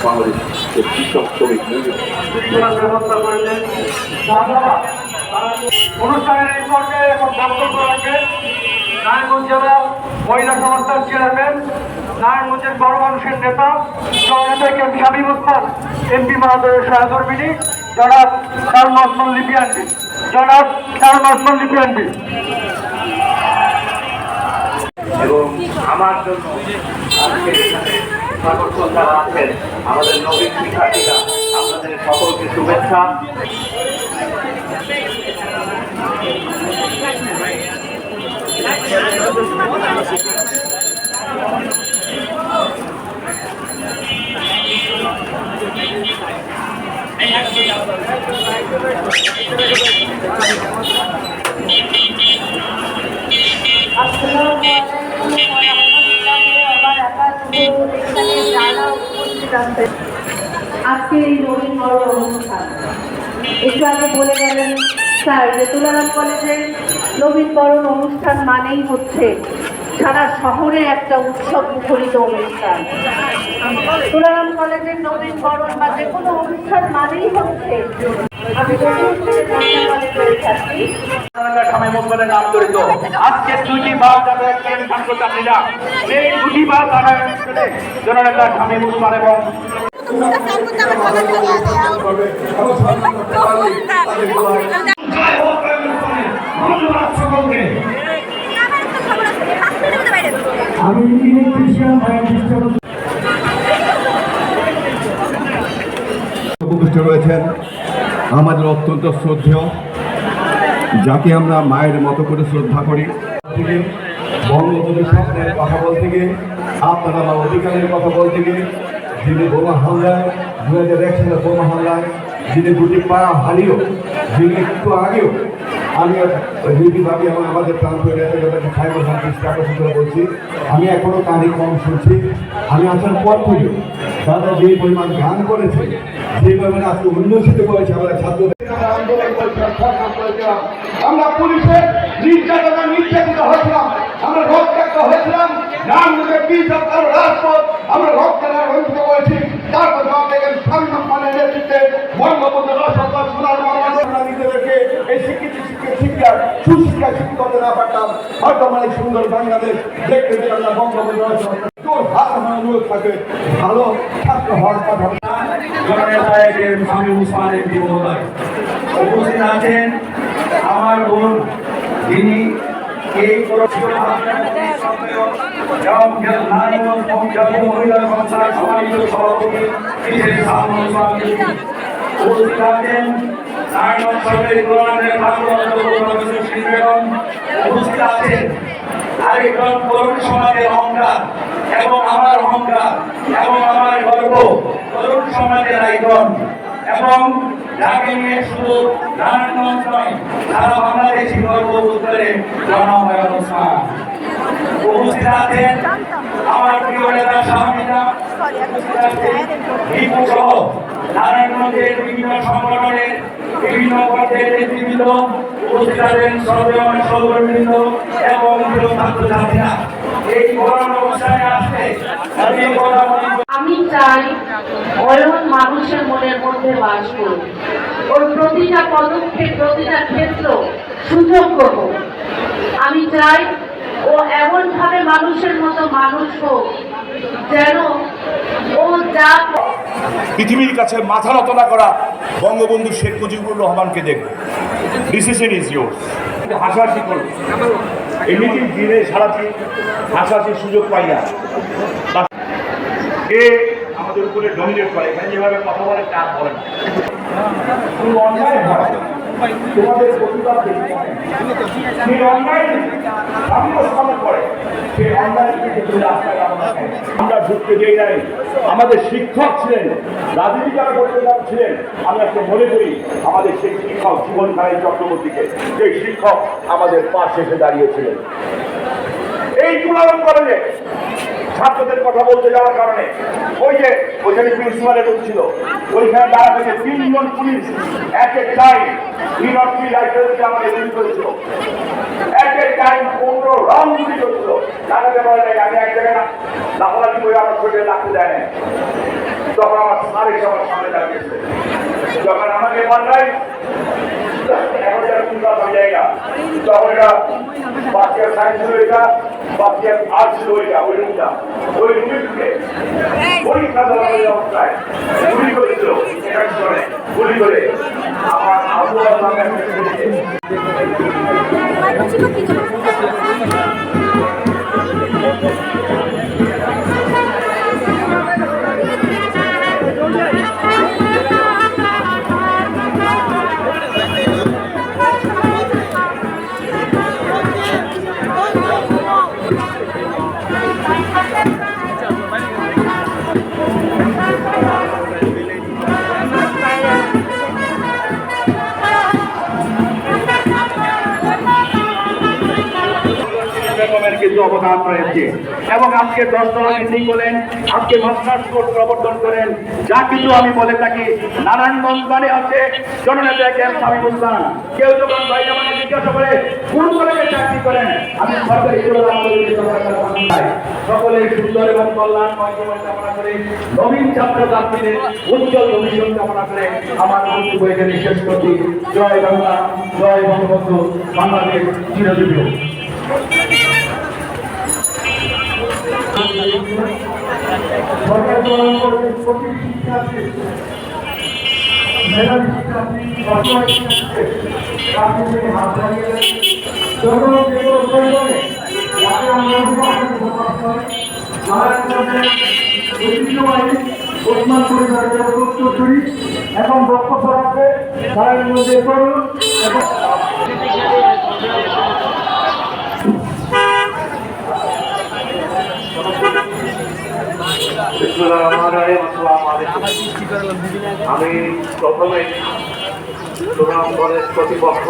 বাংলাদেশের কৃষক শ্রমিক ব্যবস্থা করেছেন। অনুষ্ঠানের এই পর্যায়ে এখন বক্তব্য রাখবেন নারায়ণগঞ্জ জেলা মহিলা সংস্থার চেয়ারম্যান, নারায়ণগঞ্জের বড় মানুষের নেতা জননেতা এমপি হাবিব ওসমান এমপি মহোদয়ের সহধর্মিনী জনাব শারুল ওসমান লিপি আন্টি, জনাব শারুল ওসমান লিপি আন্টি। এবং আমার জন্য আজকে এখানে সমর্থন যারা আছেন আমাদের নবীন শিক্ষার্থীরা, আপনাদের সকলকে শুভেচ্ছা। আজকে এই নবীন বরণ অনুষ্ঠান একটু আগে বলে গেলেন স্যার যে তুলারাম কলেজের নবীন বরণ অনুষ্ঠান মানেই হচ্ছে সারা শহরে একটা উৎসব মুখরিত অনুষ্ঠান। তুলারাম কলেজের নবীন বরণ বা যে কোনো অনুষ্ঠান মানেই হচ্ছে আজকে দুটি বাদ ছাত্রছাত্রীরা এই দুটি বাদ জননেতা শামীম ওসমান এবং উপবিষ্ট রয়েছেন আমাদের অত্যন্ত শ্রদ্ধেয়, যাকে আমরা মায়ের মতো করে শ্রদ্ধা করি। বঙ্গবন্ধু স্বপ্নের কথা বলতে গিয়ে, আপনারা আমার অধিকারের কথা বলতে গিয়ে, যিনি বোমা হামলায় 2001 সালে বোমা হামলায় যিনি দুটি পা হারিয়েও, যিনি একটু আগেও আমি রিভিভাবি এবং আমাদের প্রান্তীয় নেতাকে সাইবার করে বলছি, আমি এখনও কানে কম শুনছি। আমি আসার পর থেকে তারা যে পরিমাণ গান করেছে, যে পরিমাণ আজকে উন্নতিত করেছে আমাদের ছাত্রদের আন্দোলন করেছিলাম, আমরা পুলিশের নির্যাতিত হয়েছিলাম, আমরা রক্তাক্ত হয়েছিলাম, রাজপথ আমরা রক্তের রঞ্জিত করেছি। তারপর দেখেন শামীম ওসমানের নেতৃত্বে বঙ্গবন্ধু নিজেদেরকে এই শিক্ষা সুশিক্ষা শিক্ষিত করতে না পারতাম, হয়তো আমার এই সুন্দর বাংলাদেশ দেখতে পেতাম না। বঙ্গবন্ধু অনুরোধ থাকে ভালো ছাত্র হওয়ার কথা। শামীম ওসমান এমপি মহোদয় উপস্থিত আছেন, আমার বোন যিনি এই মহিলা সংস্থার সম্মানিত সভাপতি উপস্থিত আছেন নারায়ণগঞ্জ সরকারি কল্যাণের উপস্থিত আছেন আরেকজন তরুণ সমাজের অহংকার এবং আমার অহংকার এবং আমার গর্ব, তরুণ সমাজের আইকন এবং যাকে নিয়ে শুধু নারায়ণগঞ্জ নয় সারা বাংলাদেশি গর্ববোধ করে উপস্থিত আছেন আমার প্রিয় নেতা শাহমিনা সহ নারায়ণগঞ্জের বিভিন্ন সংগঠনের বিভিন্ন পর্যায়ের নেতৃবৃন্দ উপস্থিত আছেন, সহকর্মীবৃন্দ এবং ছাত্রছাত্রীরা। এই বরণ অনুষ্ঠানে আসতে আমি চাই অয়ন মানুষের মনের মধ্যে বাস করুক, ওর প্রতিটা পদক্ষেপ প্রতিটা ক্ষেত্র সুযোগ্য হোক। আমি চাই ও এমন ভাবে মানুষের মতো মানুষ হোক যেন ও যা পৃথিবীর কাছে মাথা নত না করা বঙ্গবন্ধু শেখ মুজিবুর রহমানকে দেখবে। Decision is yours. হাসাহাসি করবে, এমনিতেই দিনে সারাদিন হাসাহাসির সুযোগ পাই না। এ আমাদের উপরে ডমিনেট করে, এখানে যেভাবে কথা বলে তা বলে না। তোমাদের প্রতিবাদ আমরা ঢুকতে যেই নাই, আমাদের শিক্ষক ছিলেন, রাজনীতি যারা করতে ছিলেন, আমি আজকে মনে করি আমাদের সেই শিক্ষক জীবন নারায়ণ চক্রবর্তীকে, সেই শিক্ষক আমাদের পাশে এসে দাঁড়িয়েছিলেন। এই তুলারাম কলেজে ছাত্রদের কথা বলতে যাওয়ার কারণে ওইখানে প্রিন্সিপালের ছিল, ওইখানে দাঁড়া থেকে 3 জন পুলিশ এক এক টাইম আমাদের গুলি করেছিল, এক এক টাইম 15 রাউন্ড গুলি করেছিল। জানাতে পারে নাই, আমি এক জায়গায় লাফালাফি করে আমার শরীরে লাগতে দেয় না। তখন আমার আরেক সবার সামনে দাঁড়িয়েছে। যখন আমাকে পাঠায় এখন যারা চিন্তা হয়ে যায় না, তখন এটা বাচ্চার সায়েন্স ওইটা, বাচ্চার আর্টস ওইটা, ওই রুমটা, ওই রুমে ঢুকে পরীক্ষা দেওয়ার অবস্থায় গুলি করেছিল, গুলি করে আমার আবহাওয়া নামে কিছু অবদান রয়েছে এবং আজকে 10 দফা মিটিং বলেন, আজকে মাস্টার্স কোর্ট প্রবর্তন করেন, যা কিছু আমি বলে থাকি। নারায়ণগঞ্জ মানে আছে জননেতা কেম হাবিবুল্লাহ। কেউ যখন ভাই আমাকে জিজ্ঞাসা করে কোন কলেজে চাকরি করেন, আমি সরকারি সকলের সুন্দর এবং কল্যাণময় জীবন কামনা করে, নবীন ছাত্র ছাত্রীদের উজ্জ্বল ভবিষ্যৎ কামনা করে আমার বক্তব্য এখানে শেষ করছি। জয় বাংলা, জয় বঙ্গবন্ধু, বাংলাদেশ চিরজীবী। এখন বক্তব্য রাখবে তার মধ্যে করুন এবং আমি প্রথমে সুনাম কলেজ কর্তৃপক্ষ